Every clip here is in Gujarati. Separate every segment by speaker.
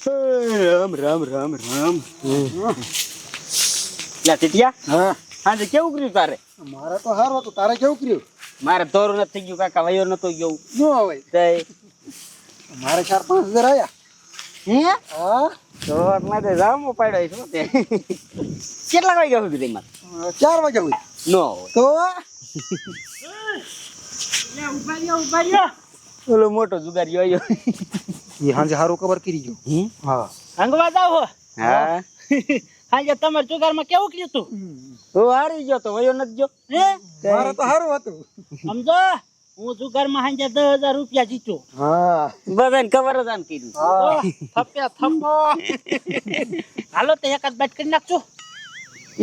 Speaker 1: રામ રામ રામ રામ. લા ટીટિયા,
Speaker 2: હા
Speaker 1: આજે કેવું કર્યું તારે?
Speaker 2: મારે તો સારું હતું, તારે કેવું કર્યું?
Speaker 1: મારે દોરું નથી થઈ ગયું કાકા, વયો નતો ગયો.
Speaker 2: ન આવે
Speaker 1: તે
Speaker 2: મારે 4-5 હજાર આયા.
Speaker 1: હે
Speaker 2: હા
Speaker 1: તો મારે જામો પાડ્યો છો તે. કેટલા વાગ્યા સુધી તેમાં
Speaker 2: 4 વાગ્યા હોય
Speaker 1: નો
Speaker 2: તો
Speaker 1: ઉભા રહ્યો. ઓલો મોટો જુગારી આવ્યો.
Speaker 2: એ હાંજે સારું કવર કરી ગયો. હા
Speaker 3: હંગવા જાવ હો.
Speaker 1: હા
Speaker 3: આજે તમાર જુગારમાં કેવું કર્યું તું?
Speaker 1: તો હારી ગયો તો વયો નથી ગયો.
Speaker 3: હે
Speaker 2: મારે તો સારું હતું.
Speaker 3: સમજો હું જુગારમાં હાંજે 10,000 રૂપિયા જીત્યો.
Speaker 2: હા
Speaker 1: બધાને ખબર જ આમ કીધું.
Speaker 3: થપ્પે થપ્પો. હાલો તો એકાદ બેટ કરી નાખજો.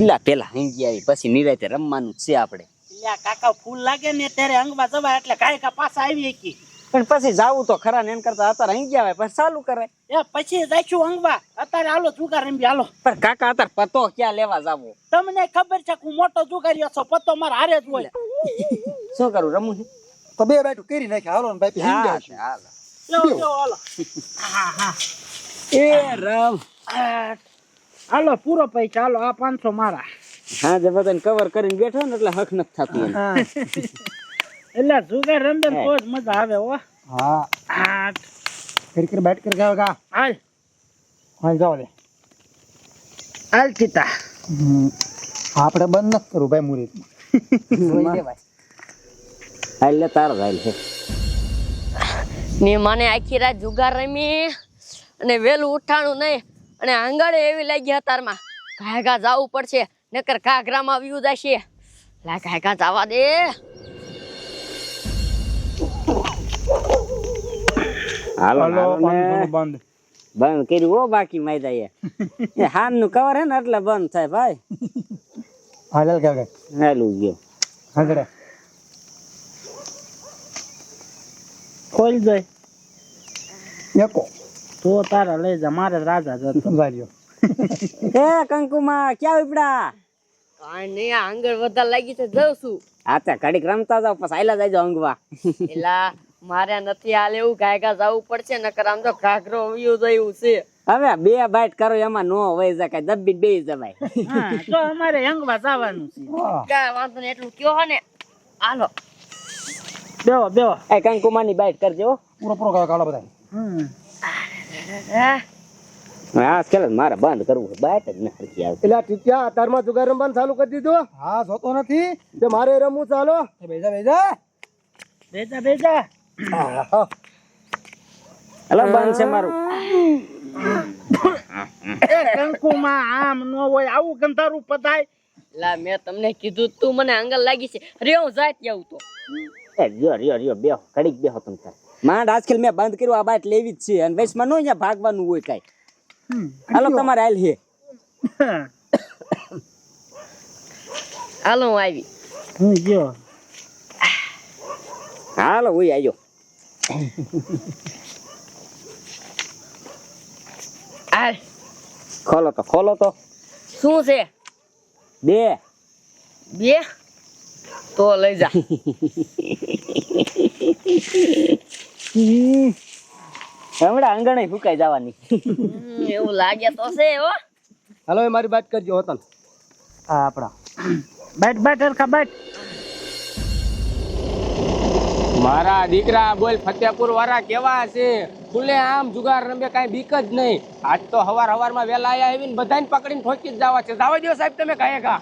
Speaker 1: ઇલા પેલા હંગી આવી પછી નિરાતે રમવાનું જ છે આપણે.
Speaker 3: એટલે કાકા ફૂલ લાગે ને ત્યારે હંગવા જવાય એટલે કાયકા પાછા આવી એકી.
Speaker 1: પણ પછી જાવું તો ખરા ને એમ કરતા અત્યારે હંગી આવે પછી ચાલુ કરાય.
Speaker 3: એ પછી જઈશું હંગવા. અત્યારે હાલો જુગાર રમી હાલો.
Speaker 1: પણ કાકા અત્યારે પતો ક્યાં લેવા જાવો?
Speaker 3: તમને ખબર છે કે હું મોટો જુગારીયો છું, પત્તો મારે હારે જ હોય.
Speaker 1: શું કરું, રમું છું?
Speaker 2: તો બે બેઠું કરી નાખે. હાલો ને ભાઈ હિંગ
Speaker 1: હા,
Speaker 2: જઈશું.
Speaker 1: હાલો.
Speaker 3: લ્યો, લ્યો, હાલો. હા હા
Speaker 1: એ રામ.
Speaker 3: હાલો પૂરો પૈસા હાલો. આ 500 મારા.
Speaker 1: હા જે બધાને કવર કરીને બેઠો ને એટલે હક નથી થતી એને.
Speaker 2: હા
Speaker 3: એટલે જુગાર રમે ને તો જ મજા આવે હો.
Speaker 2: હા
Speaker 3: હા
Speaker 2: કરી બેટ કરી ગાવ ગા.
Speaker 3: હાલ
Speaker 2: હા જાવ દે.
Speaker 3: હાલ ચિતા.
Speaker 2: આપણે બંધ નથી કરવું ભાઈ મુરીત.
Speaker 1: હાલ લે તાર હાલ છે.
Speaker 4: ને મને આખી રાત જુગાર રમી અને વેલું ઉઠાણું નહીં અને આંગળે એવી લાગી હતારમાં ઘાઘા જવું પડશે નકર ઘાઘરામાં વ્યૂ જશે. લા ઘાઘા જવા દે.
Speaker 1: હાલો
Speaker 2: હાલો
Speaker 1: હાલો ને.
Speaker 2: 500 બંધ.
Speaker 1: બંધ કર્યું હો બાકી માયદા એ હાન નું કવર હે ને એટલે બંધ થાય ભાઈ.
Speaker 2: હાલ હાલ ગાવ
Speaker 1: હાલું ગયો.
Speaker 2: આગળ
Speaker 3: ખોલ જોઈ
Speaker 2: એકો
Speaker 3: તો તારા લઈ જા. મારે રાજા જતો.
Speaker 2: સમજાયો.
Speaker 1: એ કંકુમાં ક્યાં ઉપડા?
Speaker 4: કાંઈ નહીં આ આંગળ વધારે લાગી છે જઉં છું.
Speaker 1: હા તે ઘડીક રમતા જાવ પછી હાલ્યા જાયજો ઊંઘવા.
Speaker 4: એલા મારે નથી હાલ એવું ઘાઘા જવું પડશે નકર આમ તો ઘાઘરો વ્યૂ જયું છે.
Speaker 1: હવે બે બાઈટ કરો એમાં નો વહી જાય કઈ દબ્બી બે જવાય.
Speaker 3: હા તો અમારે હંગવા જવાનું છે.
Speaker 2: હા
Speaker 4: કાંઈ વાંધો નહીં એટલું કયો હો ને. હાલો
Speaker 3: બેવો બેવો.
Speaker 1: એ કંકુમા ની બાઈટ કરજો.
Speaker 2: પૂરો પૂરો ગાવ કાળા બધા.
Speaker 4: હા
Speaker 1: હા ચાલો મારે બંધ કરવું બાઈટ જ નથી આવતી.
Speaker 2: એટલે ટીટિયા અતારમાં જુગાર રમવાનું ચાલુ કરી દીધું. હા જોતો નથી તે મારે રમવું ચાલો. બેજા બેજા
Speaker 3: બેજા બેજા.
Speaker 1: હલો બંધ છે મારું.
Speaker 3: એ કંકુમાં આમ ન હોય આવું ગંધારું પતાય.
Speaker 4: લા મેં તમને કીધું તું મને આંગળ લાગી છે. અરે હું જાત જાઉં તો.
Speaker 1: એ રહ્યો રહ્યો રહ્યો બેહો ઘડીક બેહો તમે તાર. માંડ આજકાલ મેં બંધ કર્યું આ બાઈટ લેવી જ છે અને વૈશમાં નો અહીંયા ભાગવાનું હોય કઈ. હાલો તમારે હાલ હે.
Speaker 4: હાલો હું આવી.
Speaker 3: હું ગયો.
Speaker 1: હાલો હું આવ્યો.
Speaker 4: હાલ
Speaker 1: ખોલો તો ખોલો તો.
Speaker 4: શું છે?
Speaker 1: બે
Speaker 4: બે તો લઈ જા.
Speaker 1: હમણાં આંગણે ફૂંકાઈ જવાની.
Speaker 4: એવું લાગે તો છે હો.
Speaker 2: હાલો એ મારી વાત કરજો હોતન. હા આપડા
Speaker 3: બેટ બેટ હરખા બેટ.
Speaker 5: મારા દીકરા બોલ ફતેપુર વાળા કેવા છે? ખુલે આમ જુગાર રમે કાંઈ બીક જ નહીં. આજ તો હવાર હવારમાં વેલા આયા આવીને બધાને પકડીને ઠોકી જ જવા છે. જવા દો સાહેબ તમે કાંઈ કા.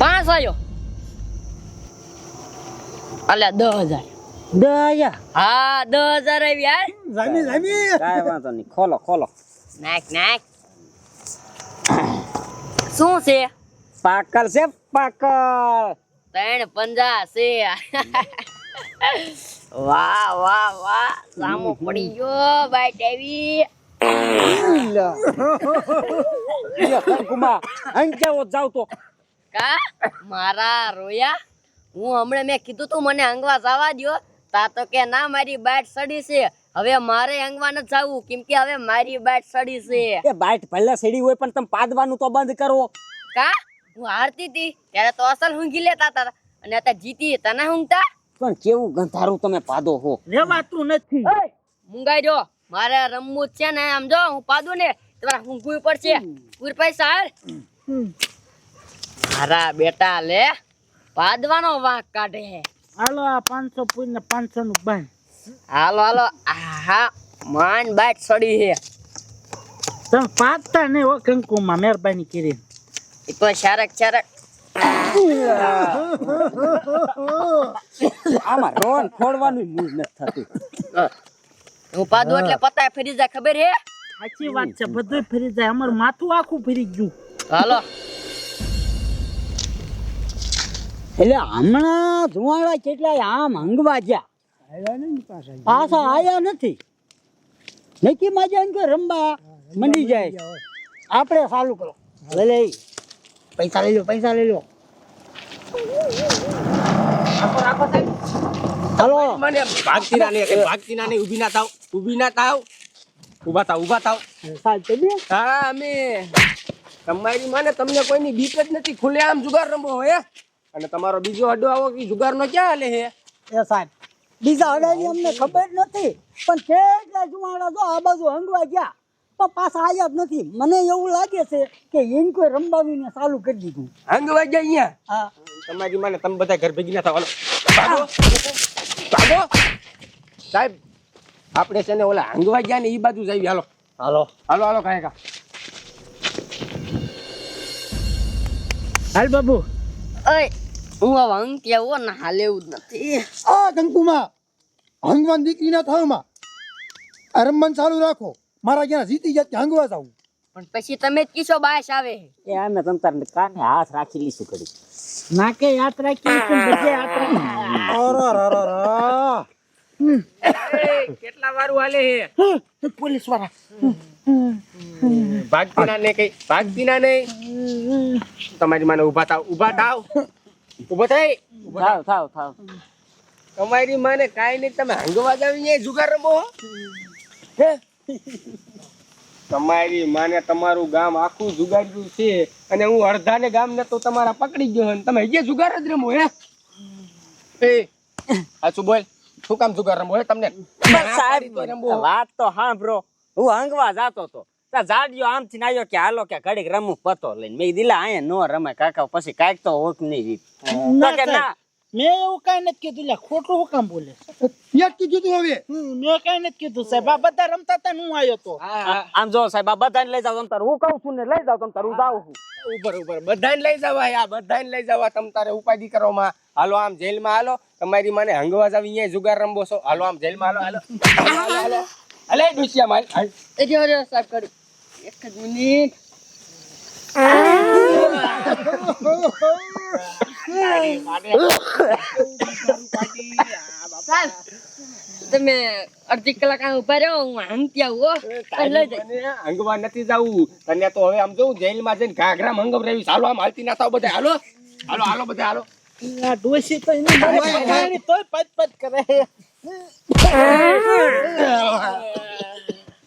Speaker 4: પાંચ આવ્યો. અલ્યા 10,000.
Speaker 1: દયા
Speaker 4: હા 10,000 આવી યાર.
Speaker 2: જામી જામી
Speaker 1: કાંઈ વાંધો નહીં ખોલો ખોલો.
Speaker 4: નાખ નાખ. શું છે?
Speaker 1: પાકલ છે પાકલ.
Speaker 4: 350 છે. વાહ વાહ વાહ સામો પડી ગયો. બાઈટ આવી.
Speaker 1: કંકુમા અંજાવો જાવ તો.
Speaker 4: કા મારા રોયા હું હમણાં મેં કીધું તું મને અંગવા જવા દ્યો તા તો કે ના મારી બાઈટ સડી છે. હવે મારે અંગવા ન જવું કેમ કે હવે મારી બાઈટ સડી છે.
Speaker 1: એ બાઈટ ભલે સેડી હોય પણ તમે પાદવાનું તો બંધ કરો.
Speaker 4: કા હું હારતી હતી ત્યારે તો અસલ ઊંઘી લેતા હતા અને અત્યારે જીતી તને ઊંઘતા.
Speaker 1: પણ કેવું ગંધારું તમે પાદો હો.
Speaker 3: રેવાતું નથી.
Speaker 4: મુંગાઈ જો મારે રમવું જ છે ને આમ જો હું પાદું ને તમારે ઊંઘવું પડશે. પૂર પૈસા હાલ મારા બેટા લે પાદવાનો વાંક કાઢે.
Speaker 3: હાલો આ 500 પૂરીને 500 નું બાંધ.
Speaker 4: હાલો હાલો આહા માન બાટ સડી હે.
Speaker 3: તમે પાડતા નહીં હો કંકુમાં મહેરબાની કરી.
Speaker 4: એ તો શારક શારક
Speaker 1: આમાં રોન ફોડવાનું મૂળ નથી થતું.
Speaker 4: હું પાદું એટલે પતાય ફરી જાય ખબર હે.
Speaker 3: સાચી વાત છે બધું ફરી જાય અમારું માથું આખું ફરી ગયું.
Speaker 4: હાલો
Speaker 1: એટલે હમણાં ધુવાળા કેટલાય આમ હંગવા ગયા પાછા આયા નથી. નક્કી માં જાય કે રમવા મંડી જાય. આપણે ચાલુ કરો. લે પૈસા લઈ લો પૈસા લઈ લો. હાલો
Speaker 5: મને ભાગતી ના નહીં, ભાગતી ના નહીં, ઊભી ના થાવ, ઊભી ના થાવ, ઊભા થાવ, ઊભા થાવ. હા અમે તમારી માને તમને કોઈની બીક જ નથી. ખુલ્લે આમ જુગાર રમવો હોય અને તમારો બીજો અડ્ડો આવો કે જુગાર નો ક્યાં હાલે હે?
Speaker 1: એ સાહેબ બીજા અડાની અમને ખબર નથી પણ કેટલા જુવાળા જો આ બાજુ હંગવા ગયા પણ પાછા આયા જ નથી. મને એવું લાગે છે કે એને કોઈ રમવાવીને ચાલુ કરી દીધું.
Speaker 5: હંગવા ગયા અહીંયા.
Speaker 1: હા
Speaker 5: તમારી માને તમે બધા ઘર ભેગી ના થાવ. હાલો ભાગો ભાગો સાહેબ. આપણે છે ને ઓલા હંગવા ગયા ને એ બાજુ જઈએ. હાલો
Speaker 1: હાલો
Speaker 5: હાલો હાલો કાંઈ કા.
Speaker 3: હાલ બાબુ
Speaker 4: ઓય હું આ વાંગ કેવો ના હાલે એવું જ નથી.
Speaker 2: આ કંકુમાં હંગવાન દીકરી ના થાવમાં આ રમવાનું ચાલુ રાખો. મારા જ્યાં જીતી જાય ત્યાં હંગવા જાવું.
Speaker 4: પણ પછી તમે જ કીશો બાયસ આવે.
Speaker 1: એ અમે તમ તાર કાને હાથ રાખી લીશું કરી.
Speaker 3: નાકે યાદ રાખી બધે યાદ રાખી.
Speaker 5: કેટલા વારું હાલે હે?
Speaker 3: પોલીસ વાળા
Speaker 5: ભાગતી ના નહીં, કઈ ભાગતી ના નહીં. તમારી માને ઊભા થાવ, ઊભા થાવ, ઊભો થઈ.
Speaker 1: થાવ થાવ થાવ.
Speaker 5: તમારી માને કાઈ નહીં, તમે હંગવા જાવ અહીંયા જુગાર રમો હે? તમારી માને તમારું ગામ આખું જુગાર્યું છે અને હું અડધાને ગામ ને તો તમારા પકડી ગયો અને તમે અહીંયા જુગાર જ રમો હે? એ હાચું બોલ, શું કામ જુગાર રમો હે તમને?
Speaker 1: સાહેબ વાત તો સાંભળો. હું હંગવા જાતો તો જાડિયો આમથી આવ્યો કે હાલો કે ઘડીક રમું પતો લઈને. મેં દિલા અહીંયા નો રમાય કાકા પછી કાંઈક તો હોક નહીં રીત. તો કે ના
Speaker 3: મેં એવું કઈ નથી કીધું લે ખોટું હું કામ બોલે.
Speaker 2: યાદ કીધું તું હવે
Speaker 3: મેં કઈ નથી કીધું સાહેબ આ બધા રમતા હતા ને હું આવ્યો તો.
Speaker 1: આમ જો સાહેબ આ બધાને લઈ જાવ તમ તાર. હું કહું છું ને લઈ જાવ તમ તાર. હું જાઉં છું.
Speaker 5: ઉપર ઉપર બધાને લઈ જવા, આ બધાને લઈ જવા. તમ તારે ઉપાધિ કરવામાં. હાલો આમ જેલમાં હાલો. તમારી માને હંગવા જાવ અહીંયા જુગાર રમવો છો. હાલો આમ જેલમાં હાલો. હાલો હાલો હાલો. અલે ડુસિયા માલ.
Speaker 4: અરે અરે સાહેબ કરી એક જ મિનિટ. સાહેબ તમે અડધી કલાક આ ઉભા રહ્યો હું હંગતી આવું લઈ જાય.
Speaker 5: હંગવા નથી જવું તને તો હવે આમ જોઉં જેલમાં જઈને ઘાઘરા મંગવ રહી. હાલો આમ હાલતી ના થાવ બધા. હાલો હાલો હાલો બધા હાલો.
Speaker 3: આ ડોશી તો એની મારી તોય પદ પદ કરે.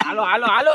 Speaker 5: હાલો હાલો હાલો.